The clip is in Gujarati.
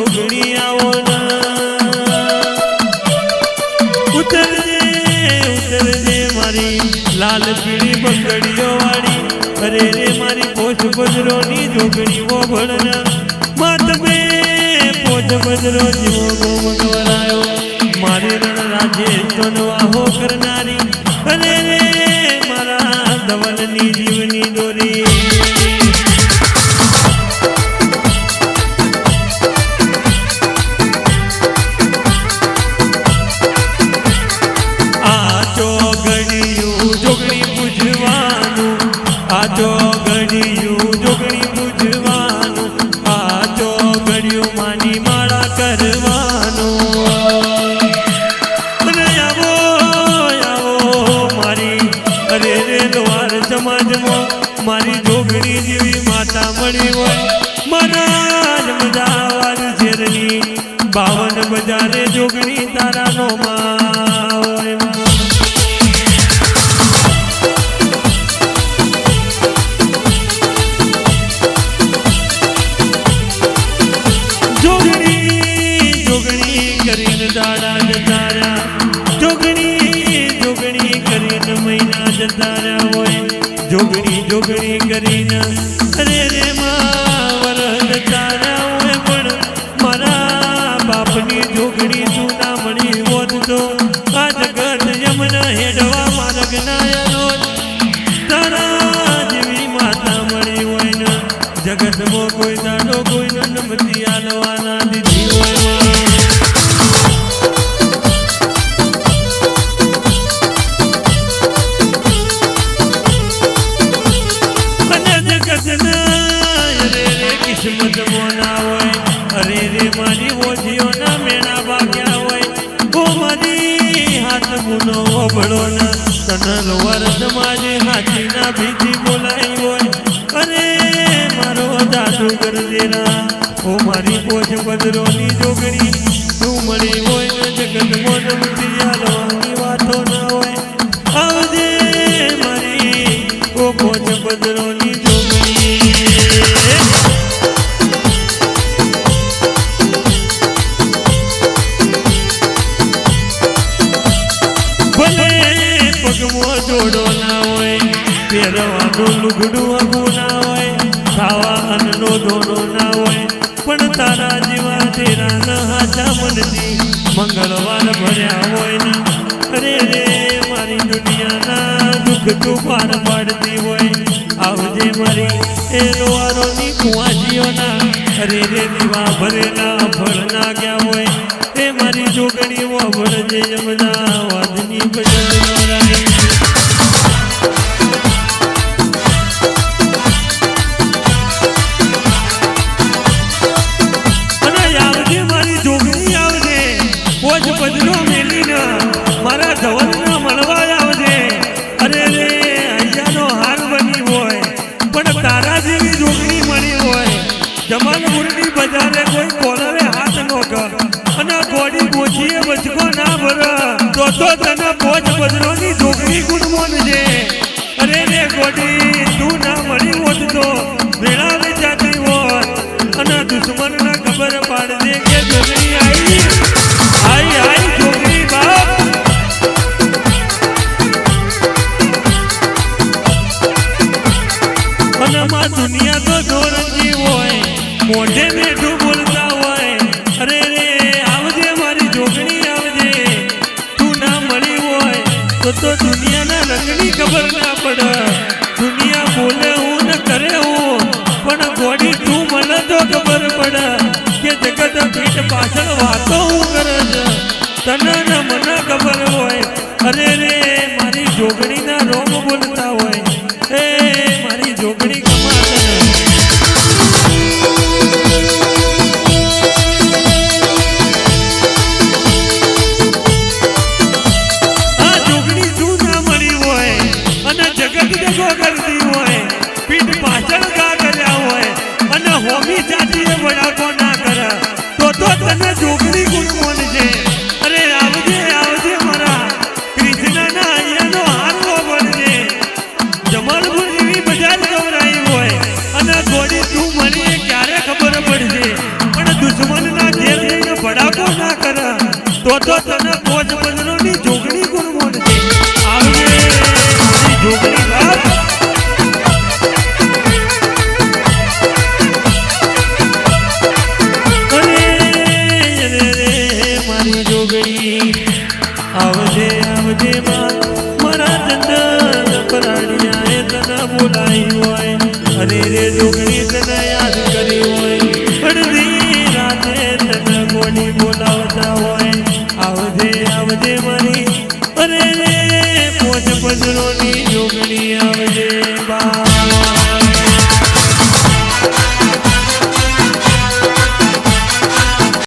જોગણી આવો ઉતરજે મારી લાલ પીળી બંગડીઓ વાળી અરે રે મારી પોચ બજરોની જોગણી વો ભણના માતમે પોચ બજરો જીવો ગોમગવરાયો મારી રણ રાજે તનવાહો કરનારી અરે રે મારા ધવલની જીવની દોરી મારી જોગણી જેવી માતા મળી હોય મહારાજ મજાવાર શેરની 52 બજારે જોગણી તારા નો જોગણી કરીને દાડા જતા રહ્યા જોગણી કરીને મહિના જતા રહ્યા હોય જોગણી કરીને અરે રે વરદ તારા હોય પણ મારા બાપની જોગણી તું ના મળી હોત તો આ જગત યમના હેડવા માર્ગ નાયનો તારા જેવી માતા મળી હોય ને જગતમાં કોઈ દાડો કોઈ નમતી આલવાના દીધી હોય કિસ્મત મોના હોય અરે રે મારી ઓજીઓના મેણા વાગ્યા હોય ઓ મારી હાથ ગુનો ઓભળો ના તનલ વર્ષ મારે હાથીના બીજી બોલાઈ હોય અરે મારો દાદુ ગરદેરા ઓ મારી પોચ બદરોની જોગણી તું મળી હોય ને જગત મોન મુતિયાલવાની વાતો ના હોય આવજે મારી ઓ પોચ બદરોની જોગણી જોડો ના હોય પહેરવાનું લુગડું અગું ના હોય ખાવા અન્નનો ધોનો ના હોય પણ તારા જેવા તેરા ન હાચા મનથી મંગળવાર ભર્યા હોય ને અરે રે મારી દુનિયાના દુઃખ તું પાર પાડતી હોય આવજે મારી એ લોહારોની કુવાજીઓના અરે રે દીવા ભરેલા ફળ ના ગયા હોય એ મારી જોગણી વળજે યમના વાદની બજાર મારા ધવલના મળવા આવજે અરે રે અહીંયાનો હાર બની હોય પણ તારા જેવી જોગણી મળી હોય જમાલપુરની બજારે કોઈ કોલરે હાથ નો કર અને ગોડી ગોચીએ બચકો ના ભર તો તને પોચ બદરોની જોગણી ગુણમોન છે અરે રે ગોડી તું ના મળી હોત તો વેળા વેચાતી હોત અને દુશ્મનના ખબર પાડજે કે જોગણી આઈ જોગણી બાપ દુનિયા તો ધોરણજી હોય મોઢે મેઠું બોલતા હોય અરે રે આવજે મારી જોગણી આવજે તું ના મળી હોય તો દુનિયાના રંગની ખબર ના પડે દુનિયા બોલે હું ને કરે હું પણ ગોડી તું મને તો ખબર પડે કે જગત પીઠ પાછળ વાતો હું કરે છે તને ને મને ખબર હોય અરે રે મારી જોગણીના રોમ બોલતા હોય એ મારી જોગણી હોમી જાતીએ વડાકો ના કરે તો તને જોગણી ગુણમોન છે અરે આવજે મારા કૃષ્ણના અહીંયાનો હારવો બનજે જમાલપુર જેવી બજાર ગવરાઈ હોય અને ગોડી તું મને ક્યારે ખબર પડશે પણ દુશ્મનના ઘેર જઈને ભડાકો ના કરે તો તને પોચ પંદરોની જોગણી કોણ મોને આવજે મારી જોગણી બાપ આવજે આવજે મારા ચંદન પરાણિયા એ તને બોલાઈ હોય અરે રે જોગણી તને યાદ કરી હોય અડધી રાતે તને કોની બોલાવતા હોય